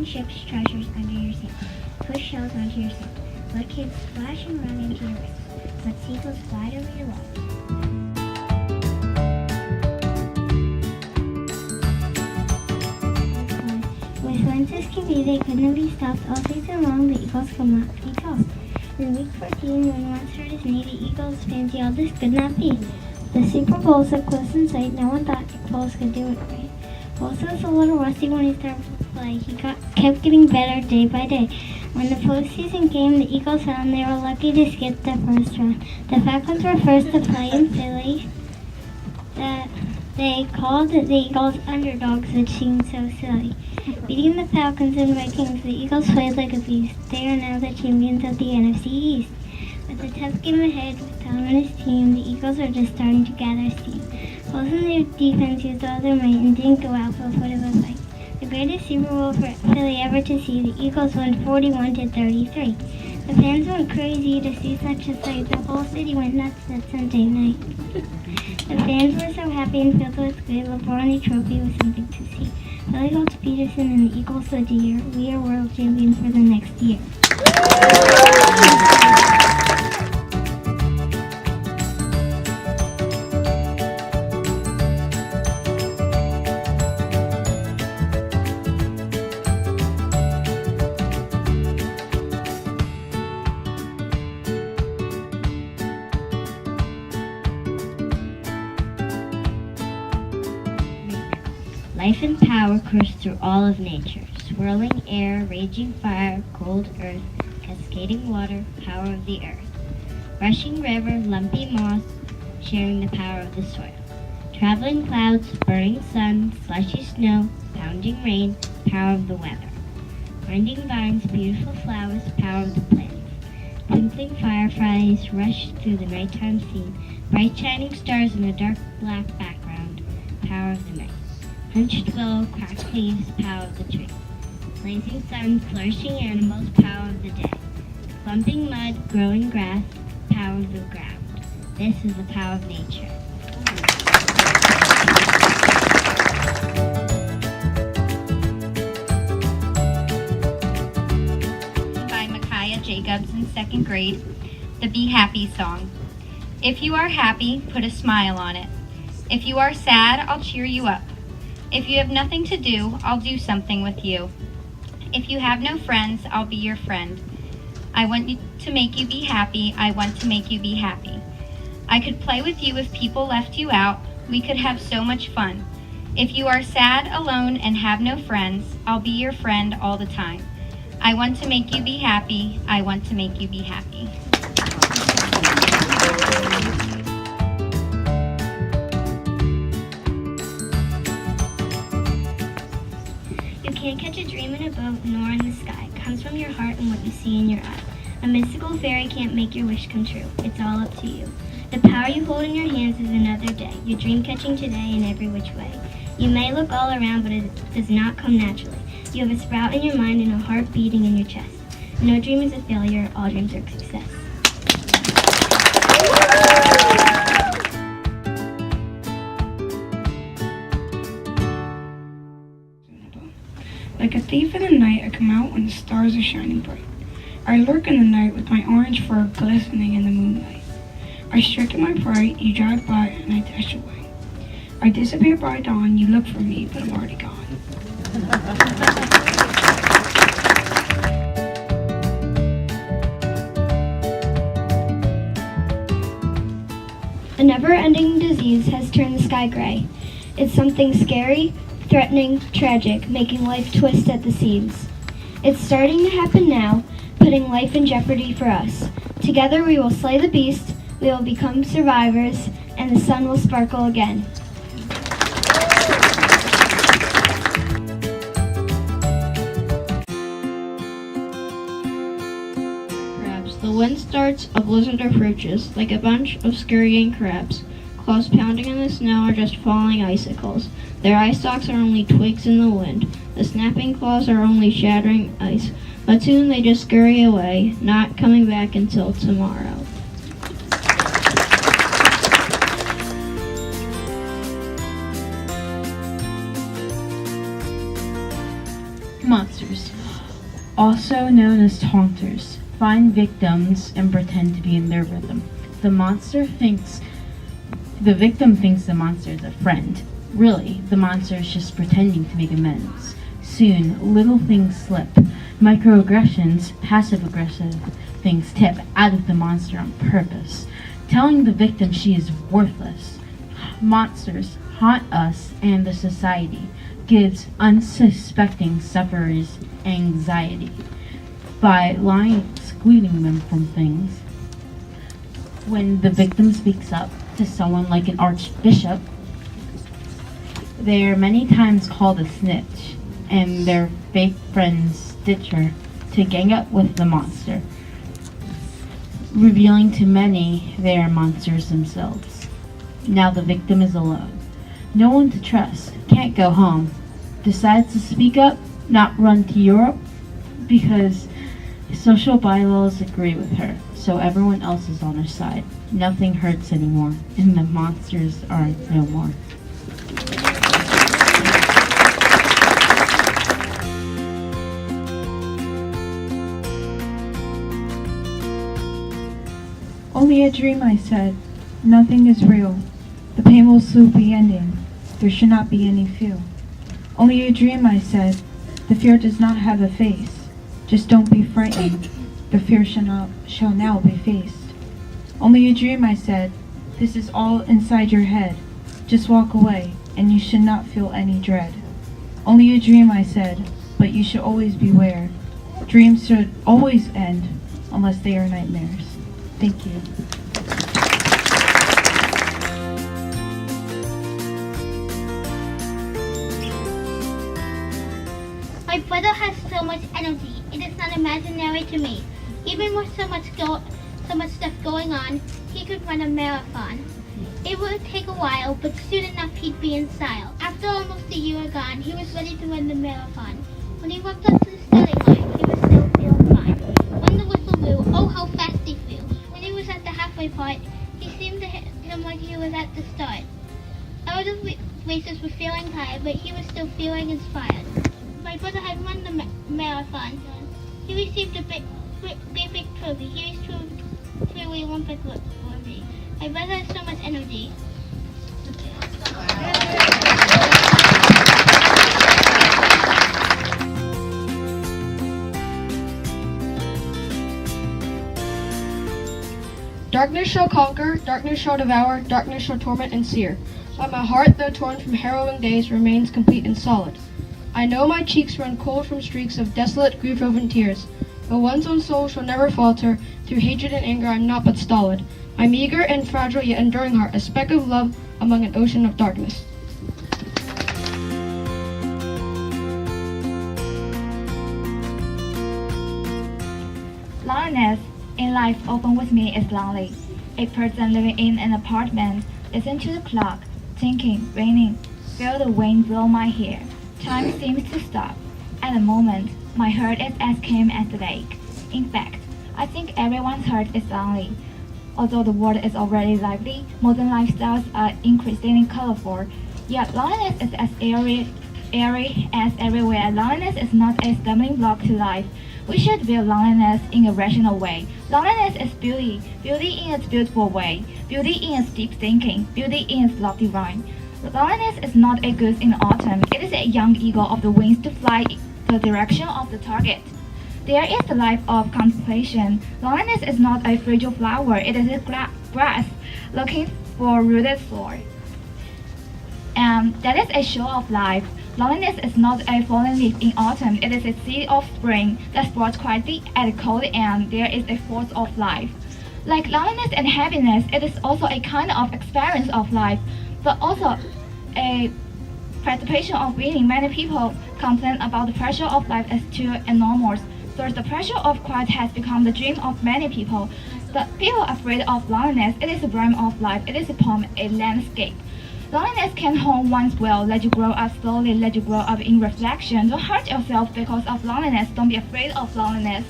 ships treasures under your sand. Push shells onto your sand. Let kids splash and run into your wrist. Let seagulls glide over your lap. With winds as can be, they couldn't be stopped. All season long, the eagles could not be tossed. In week 14, when once heard his name, the eagles fancy all this could not be. The Super Bowl was so close in sight, no one thought Bulls could do it right. Bulls was a little rusty when he started to play. He kept getting better day by day. When the postseason came, the Eagles found they were lucky to skip the first round. The Falcons were first to play in Philly. They called the Eagles underdogs, which seemed so silly. Beating the Falcons and Vikings, the Eagles played like a beast. They are now the champions of the NFC East. With a tough game ahead with Tom and his team, the Eagles are just starting to gather steam. Bulls in their defense used all their might and didn't go out for a foot of a fight. The greatest Super Bowl for Philly ever to see, the Eagles won 41-33. The fans went crazy to see such a sight. The whole city went nuts that Sunday night. The fans were so happy and filled with glee. LeBron the trophy was something to see. Philly Coach Peterson and the Eagles so dear. We are world champions for the next year. Life and power course through all of nature. Swirling air, raging fire, cold earth, cascading water, power of the earth. Rushing river, lumpy moss, sharing the power of the soil. Traveling clouds, burning sun, slushy snow, pounding rain, power of the weather. Winding vines, beautiful flowers, power of the plants. Twinkling fireflies rush through the nighttime scene. Bright shining stars in a dark black background, power of the night. Hunched willow, cracked leaves, power of the tree. Blazing sun, flourishing animals, power of the day. Clumping mud, growing grass, power of the ground. This is the power of nature. By Micaiah Jacobs in 2nd grade, the Be Happy song. If you are happy, put a smile on it. If you are sad, I'll cheer you up. If you have nothing to do, I'll do something with you. If you have no friends, I'll be your friend. I want to make you be happy. I want to make you be happy. I could play with you if people left you out. We could have so much fun. If you are sad, alone, and have no friends, I'll be your friend all the time. I want to make you be happy. I want to make you be happy. You can't catch a dream in a boat nor in the sky. It comes from your heart and what you see in your eye. A mystical fairy can't make your wish come true. It's all up to you. The power you hold in your hands is another day. Your dream catching today in every which way. You may look all around, but it does not come naturally. You have a sprout in your mind and a heart beating in your chest. No dream is a failure. All dreams are a success. Like a thief in the night, I come out when the stars are shining bright. I lurk in the night with my orange fur glistening in the moonlight. I strike at my pride, you drive by, and I dash away. I disappear by dawn, you look for me, but I'm already gone. A never-ending disease has turned the sky gray. It's something scary, threatening, tragic, making life twist at the seams. It's starting to happen now, putting life in jeopardy for us. Together we will slay the beast, we will become survivors, and the sun will sparkle again. Crabs. The wind starts, a blizzard approaches, like a bunch of scurrying crabs. Claws pounding in the snow are just falling icicles. Their eye stalks are only twigs in the wind. The snapping claws are only shattering ice. But soon they just scurry away, not coming back until tomorrow. Monsters, also known as taunters, find victims and pretend to be in their rhythm. The victim thinks the monster is a friend. Really, the monster is just pretending to make amends. Soon, little things slip. Microaggressions, passive-aggressive things tip out of the monster on purpose, telling the victim she is worthless. Monsters haunt us and the society, gives unsuspecting sufferers anxiety by lying, excluding them from things. When the victim speaks up to someone like an archbishop, they are many times called a snitch, and their fake friends ditch her to gang up with the monster, revealing to many they are monsters themselves. Now the victim is alone. No one to trust, can't go home, decides to speak up, not run to Europe, because social bylaws agree with her, so everyone else is on her side. Nothing hurts anymore, and the monsters are no more. Only a dream, I said. Nothing is real. The pain will soon be ending. There should not be any fear. Only a dream, I said. The fear does not have a face. Just don't be frightened. The fear shall now be faced. Only a dream, I said. This is all inside your head. Just walk away, and you should not feel any dread. Only a dream, I said, but you should always beware. Dreams should always end, unless they are nightmares. Thank you. My brother has so much energy. It is not imaginary to me. Even with so much stuff going on, he could run a marathon. It would take a while, but soon enough he'd be in style. After almost a year gone, he was ready to run the marathon. When he walked up to the starting line, he was still feeling fine. When the whistle blew, oh how fast he flew. When he was at the halfway part, he seemed to him like he was at the start. Other racers were feeling tired, but he was still feeling inspired. My brother had run the marathon. He received a big trophy. He was truly Olympic worthy. My brother has so much energy. Darkness shall conquer, darkness shall devour, darkness shall torment and sear. But my heart, though torn from harrowing days, remains complete and solid. I know my cheeks run cold from streaks of desolate, grief-woven tears, but one's own soul shall never falter. Through hatred and anger I'm not but stolid. My meager and fragile yet enduring heart, a speck of love among an ocean of darkness. Loneliness in life often with me is lonely. A person living in an apartment, listen to the clock, thinking, raining, feel the wind blow my hair. Time seems to stop. At the moment, my heart is as calm as the lake. In fact, I think everyone's heart is lonely. Although the world is already lively, modern lifestyles are increasingly colorful, yet loneliness is as airy as everywhere. Loneliness is not a stumbling block to life. We should view loneliness in a rational way. Loneliness is beauty, beauty in its beautiful way, beauty in its deep thinking, beauty in its lofty rhyme. Loneliness is not a goose in autumn. It is a young eagle of the wings to fly the direction of the target. There is the life of contemplation. Loneliness is not a fragile flower. It is a grass looking for rooted soil. And that is a show of life. Loneliness is not a fallen leaf in autumn. It is a seed of spring that sprouts quietly at the cold end. There is a force of life. Like loneliness and happiness, it is also a kind of experience of life, but also a participation of winning. Many people complain about the pressure of life as too enormous. Thus, the pressure of quiet has become the dream of many people. But people are afraid of loneliness. It is a rhyme of life. It is a poem, a landscape. Loneliness can haunt one's will, let you grow up slowly, let you grow up in reflection. Don't hurt yourself because of loneliness. Don't be afraid of loneliness.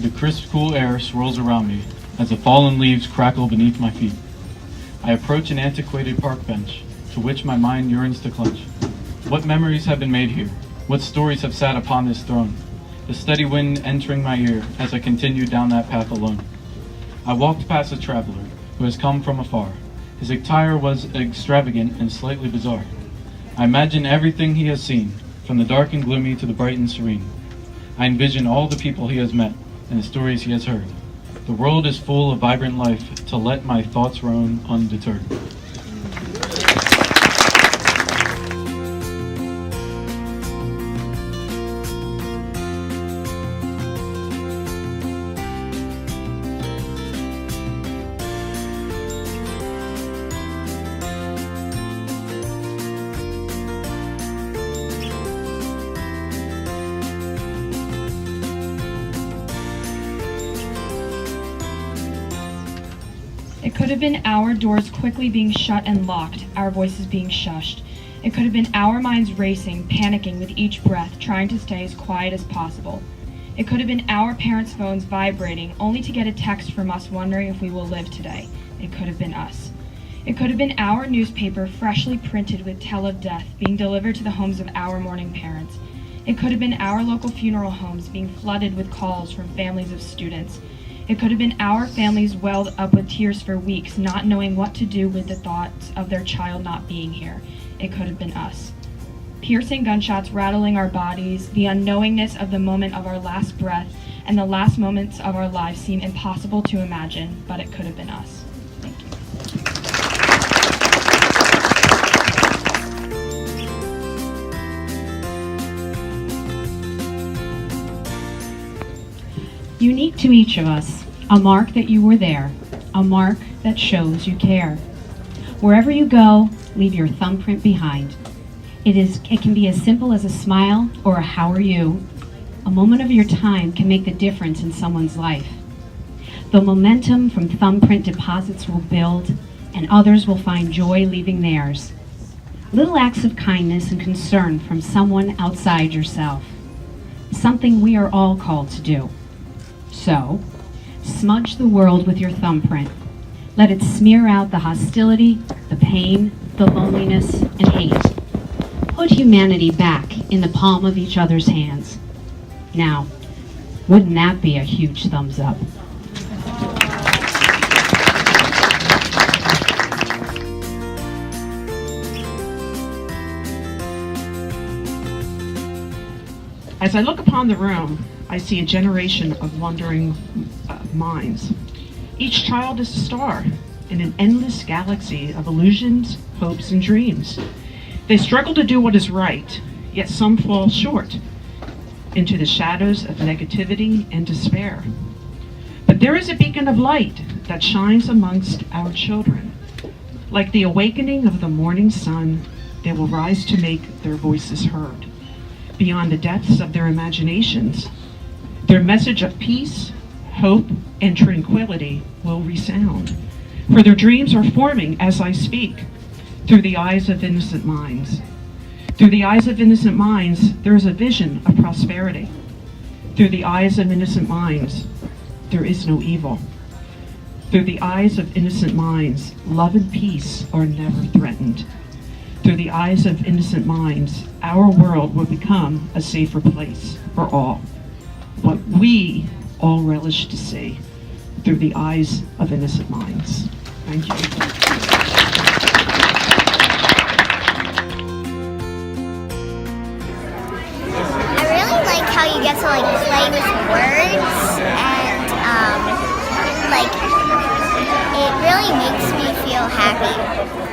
The crisp, cool air swirls around me. as the fallen leaves crackle beneath my feet. I approach an antiquated park bench, to which my mind yearns to clutch. What memories have been made here? What stories have sat upon this throne? The steady wind entering my ear as I continue down that path alone. I walked past a traveler who has come from afar. His attire was extravagant and slightly bizarre. I imagine everything he has seen, from the dark and gloomy to the bright and serene. I envision all the people he has met and the stories he has heard. The world is full of vibrant life to let my thoughts roam undeterred. It could have been our doors quickly being shut and locked, our voices being shushed. It could have been our minds racing, panicking with each breath, trying to stay as quiet as possible. It could have been our parents' phones vibrating, only to get a text from us wondering if we will live today. It could have been us. It could have been our newspaper, freshly printed with tell of death, being delivered to the homes of our mourning parents. It could have been our local funeral homes being flooded with calls from families of students. It could have been our families welled up with tears for weeks, not knowing what to do with the thoughts of their child not being here. It could have been us. Piercing gunshots rattling our bodies, the unknowingness of the moment of our last breath, and the last moments of our lives seem impossible to imagine, but it could have been us. Thank you. Unique to each of us, a mark that you were there, a mark that shows you care. Wherever you go, leave your thumbprint behind. It can be as simple as a smile or a how are you. A moment of your time can make the difference in someone's life. The momentum from thumbprint deposits will build, and others will find joy leaving theirs. Little acts of kindness and concern from someone outside yourself. Something we are all called to do. So, smudge the world with your thumbprint. Let it smear out the hostility, the pain, the loneliness, and hate. Put humanity back in the palm of each other's hands. Now, wouldn't that be a huge thumbs up? As I look upon the room, I see a generation of wondering minds. Each child is a star in an endless galaxy of illusions, hopes, and dreams. They struggle to do what is right, yet some fall short into the shadows of negativity and despair. But there is a beacon of light that shines amongst our children. Like the awakening of the morning sun, they will rise to make their voices heard. Beyond the depths of their imaginations, their message of peace, hope, and tranquility will resound. For their dreams are forming as I speak, through the eyes of innocent minds. Through the eyes of innocent minds, there is a vision of prosperity. Through the eyes of innocent minds, there is no evil. Through the eyes of innocent minds, love and peace are never threatened. Through the eyes of innocent minds, our world will become a safer place for all. What we all relish to see through the eyes of innocent minds. Thank you. How you get to play with words and it really makes me feel happy.